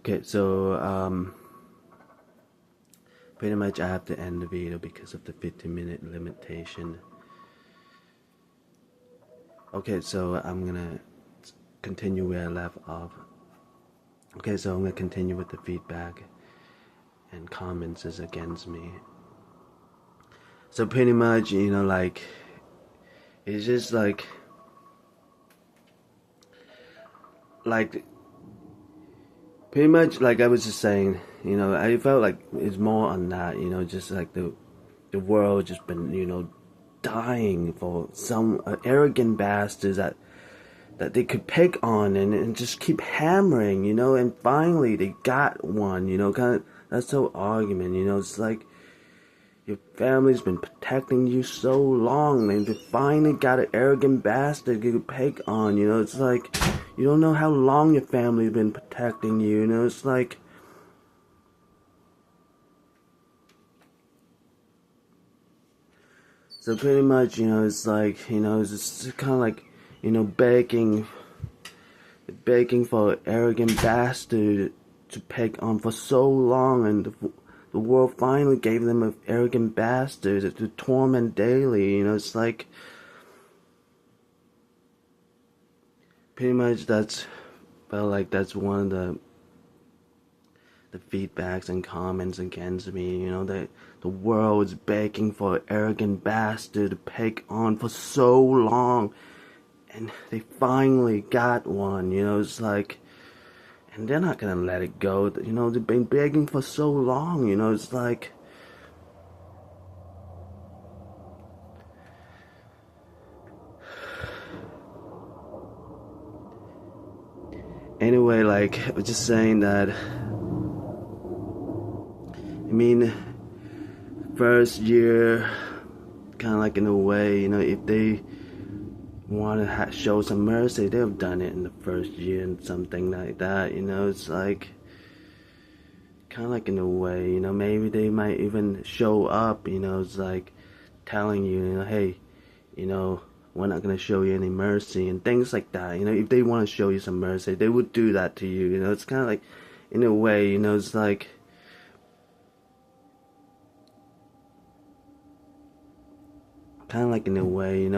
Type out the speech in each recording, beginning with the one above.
Okay, so pretty much I have to end the video because of the 15-minute limitation. Okay, so I'm gonna continue where I left off. Okay, so I'm gonna continue with the feedback and comments is against me. So pretty much, like, it's just like pretty much like I was just saying, I felt like it's more on that, just like the world just been, dying for some arrogant bastards that they could pick on and just keep hammering, and finally they got one, kind of that's the whole argument, it's like your family's been protecting you so long, and they finally got an arrogant bastard you could pick on, it's like you don't know how long your family's been protecting you, it's like so pretty much, it's like, it's just kind of like, begging for an arrogant bastard to pick on for so long, and the world finally gave them an arrogant bastard to torment daily, it's like, pretty much felt like that's one of the feedbacks and comments against me, that the world is begging for an arrogant bastard to pick on for so long, and they finally got one, it's like, and they're not gonna let it go, they've been begging for so long, it's like, anyway, like, I was just saying that, I mean, first year, kind of like in a way, if they want to show some mercy, they've done it in the first year and something like that, it's like, kind of like in a way, maybe they might even show up, it's like telling you, hey, we're not going to show you any mercy and things like that, if they want to show you some mercy, they would do that to you, it's kind of like, in a way, it's like, kind of like in a way,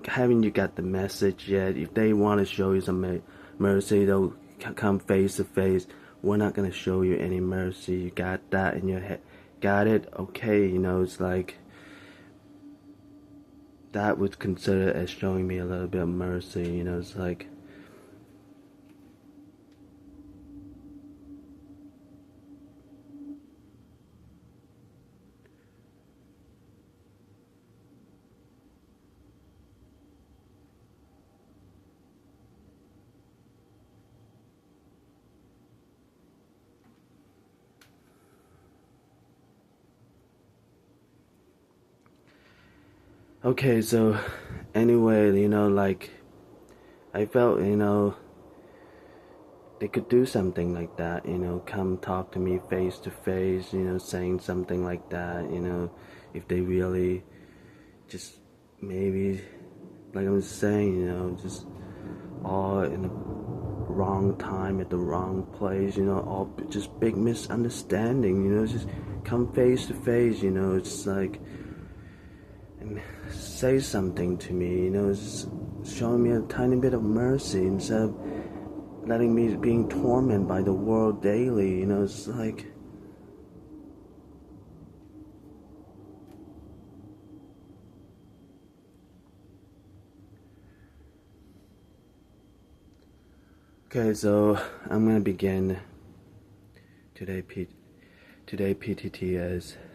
haven't you got the message yet? If they want to show you some mercy, they'll come face to face. We're not going to show you any mercy. You got that in your head? Got it? Okay, it's like, that would consider as showing me a little bit of mercy, it's like, okay, so anyway, like, I felt, they could do something like that, come talk to me face to face, saying something like that, if they really just maybe, like I was saying, just all in the wrong time at the wrong place, all just big misunderstanding, just come face to face, it's like, and say something to me, just showing me a tiny bit of mercy instead of letting me being tormented by the world daily, it's like, okay, so I'm gonna begin today PTTS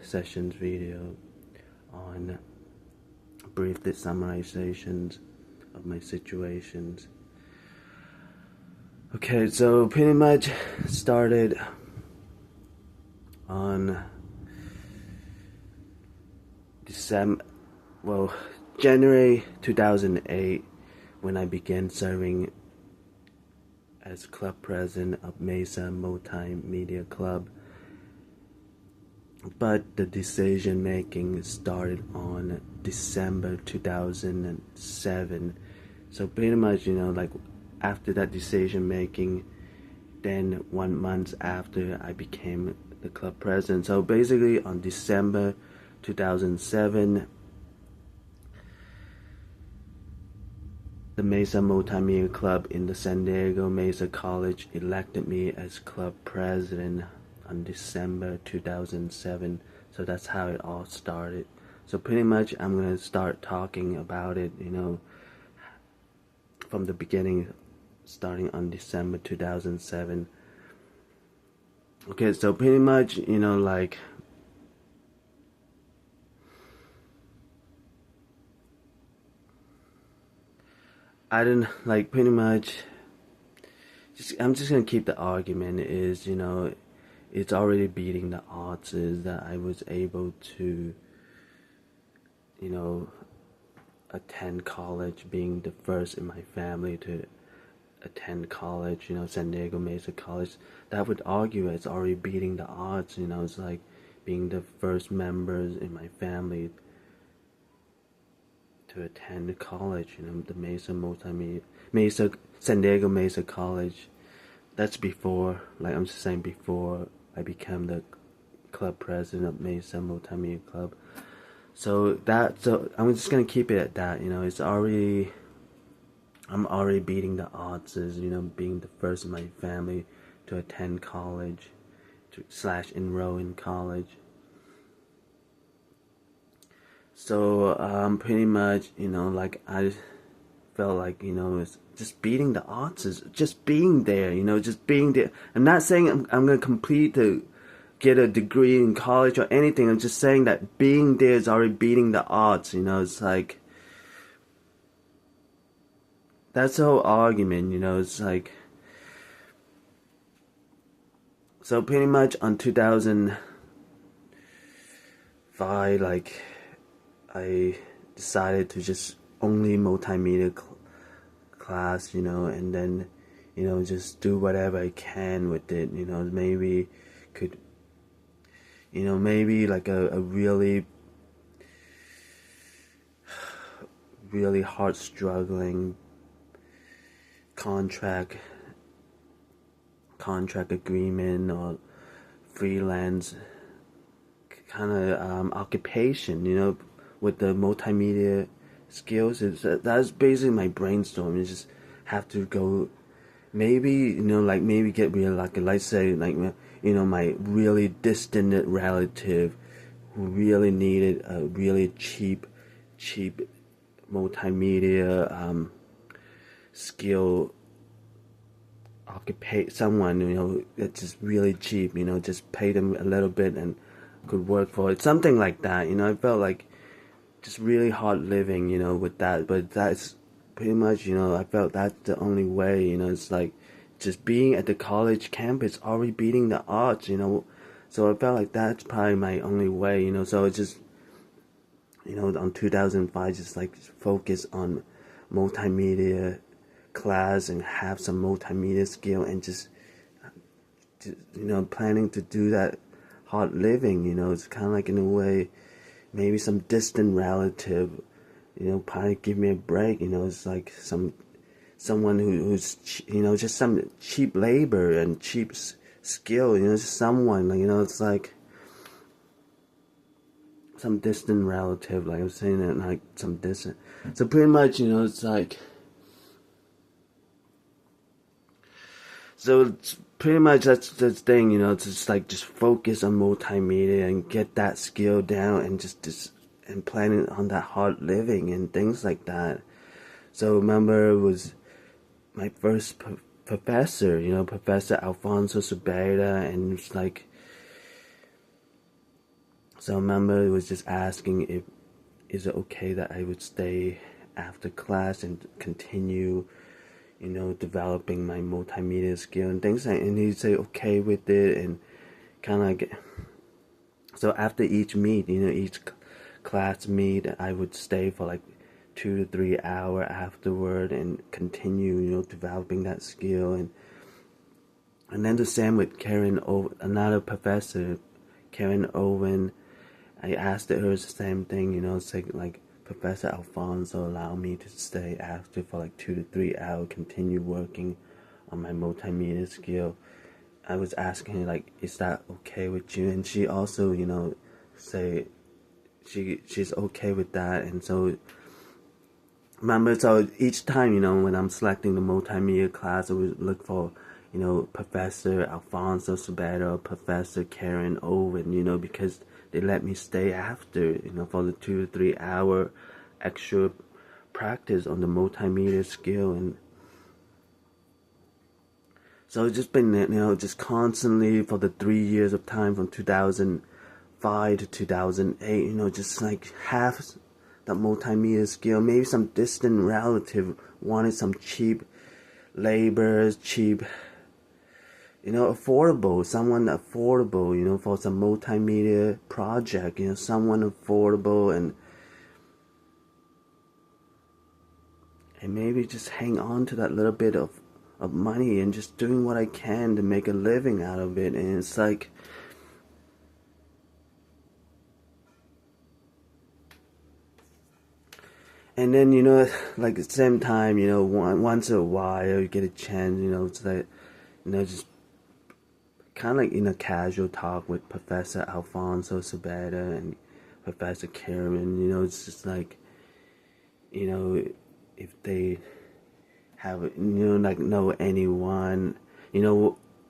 sessions video on brief summarizations of my situations. Okay, so pretty much started on January 2008, when I began serving as club president of Mesa Multimedia Club. But the decision making started on December 2007. So pretty much, like, after that decision making, then 1 month after I became the club president. So basically on December 2007, the Mesa Multimedia Club in the San Diego Mesa College elected me as club president on December 2007. So that's how it all started. So pretty much I'm going to start talking about it, from the beginning, starting on December 2007. Okay, so pretty much, like, I didn't, like, pretty much, I'm just gonna keep the argument is, it's already beating the odds is that I was able to, attend college, being the first in my family to attend college, San Diego Mesa College. That would argue it's already beating the odds, it's like being the first members in my family to attend college, the Mesa San Diego Mesa College. That's before, like I'm just saying, before I became the club president of Mesa Multimedia Club. So I'm just gonna keep it at that. I'm already beating the odds as, being the first in my family to attend college, / enroll in college. So pretty much, like I felt like, it's just beating the odds is just being there, just being there. I'm not saying I'm gonna complete to get a degree in college or anything. I'm just saying that being there is already beating the odds, it's like, that's the whole argument, it's like, so pretty much on 2005, like, I decided to just only multimedia class, and then, just do whatever I can with it, maybe could, maybe like a really, really hard struggling contract agreement or freelance kind of occupation, with the multimedia skills. That's basically my brainstorm. You just have to go, maybe, like maybe get real lucky. Like say, like, my really distant relative who really needed a really cheap multimedia skill occupy someone, that's just really cheap, just pay them a little bit and could work for it, something like that. I felt like just really hard living, with that, but that's pretty much, I felt that's the only way, it's like just being at the college campus already beating the odds, so I felt like that's probably my only way, so it's just, on 2005, just like focus on multimedia class and have some multimedia skill and just planning to do that hard living, it's kind of like, in a way, maybe some distant relative, probably give me a break, it's like someone who's just some cheap labor and cheap skill, just someone, it's like some distant relative, like I'm saying that, like some distant, so pretty much, it's like, so it's pretty much that's the thing, to just focus on multimedia and get that skill down and just and planning on that hard living and things like that. So remember, it was my first professor, Professor Alfonso Subeda, and it's like, so I remember it was just asking if is it okay that I would stay after class and continue, developing my multimedia skill and things like, and he'd say okay with it, and kind of like, so after each meet, each class meet, I would stay for like 2 to 3 hours afterward and continue, developing that skill, and then the same with Karen another professor, Karen Owen. I asked her the same thing, it's like Professor Alfonso allowed me to stay after for like 2 to 3 hours, continue working on my multimedia skill. I was asking her, like, is that okay with you? And she also, say she's okay with that. And so remember, so each time, when I'm selecting the multimedia class, I would look for, Professor Alfonso Sabata or Professor Karen Owen, because they let me stay after, for the 2 to 3 hour extra practice on the multimedia skill. And so it's just been, just constantly for the 3 years of time from 2005 to 2008, just like half that multimedia skill. Maybe some distant relative wanted some cheap labor, cheap, affordable, someone affordable, for some multimedia project, someone affordable, and maybe just hang on to that little bit of money and just doing what I can to make a living out of it. And it's like, and then, like at the same time, once in a while you get a chance, it's like, just kind of like in a casual talk with Professor Alfonso Sabata and Professor Karen, it's just like, if they have, like know anyone,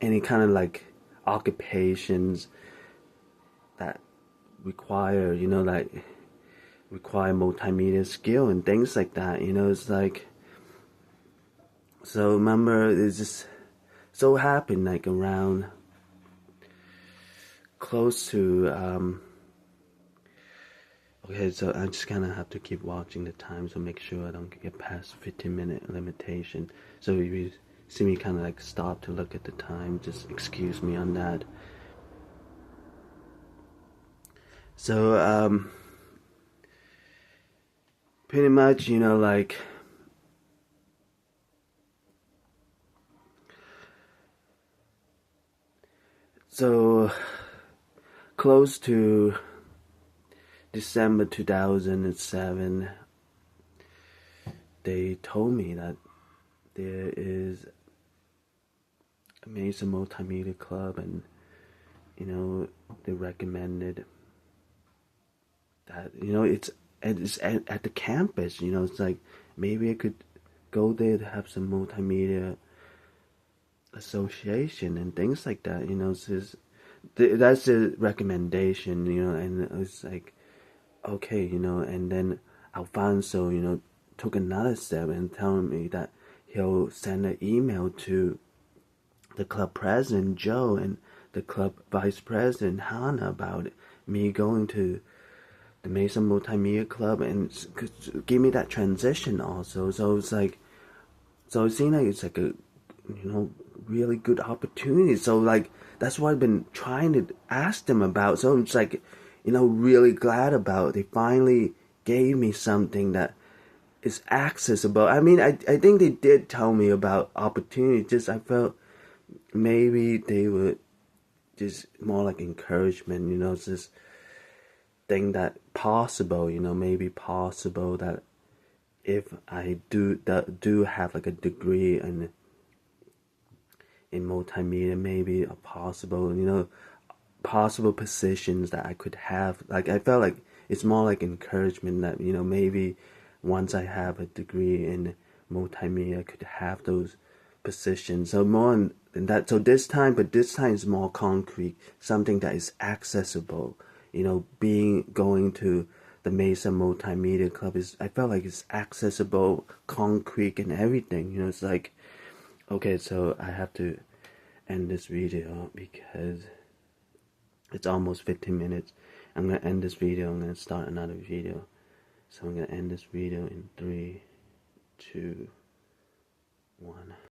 any kind of like occupations that require, require multimedia skill and things like that, it's like, so remember, it's just so happened like around close to, okay, so I just kind of have to keep watching the time, so make sure I don't get past 15-minute limitation. So if you see me kind of like stop to look at the time, just excuse me on that. So, pretty much, like, so close to December 2007, they told me that there is a Mesa Multimedia Club, and they recommended that it's at the campus. It's like maybe I could go there to have some multimedia association and things like that. It's just, that's the recommendation. And it was like, okay, and then Alfonso, took another step and telling me that he'll send an email to the club president, Joe, and the club vice president, Hannah, about me going to the Mesa Multimedia Club and give me that transition also. So it's like, so it seemed like it's like a, really good opportunity. So like, that's what I've been trying to ask them about. So it's like, really glad about. They finally gave me something that is accessible. I mean, I think they did tell me about opportunities. Just I felt maybe they would just more like encouragement. It's just thing that possible. Maybe possible that if I do have like a degree in multimedia, maybe a possible, possible positions that I could have. Like, I felt like it's more like encouragement that, maybe once I have a degree in multimedia, I could have those positions. So more than that. So this time is more concrete, something that is accessible. Going to the Mesa Multimedia Club I felt like it's accessible, concrete, and everything. It's like, okay, so I have to end this video because it's almost 15 minutes. I'm gonna end this video. I'm gonna start another video. So I'm gonna end this video in 3, 2, 1.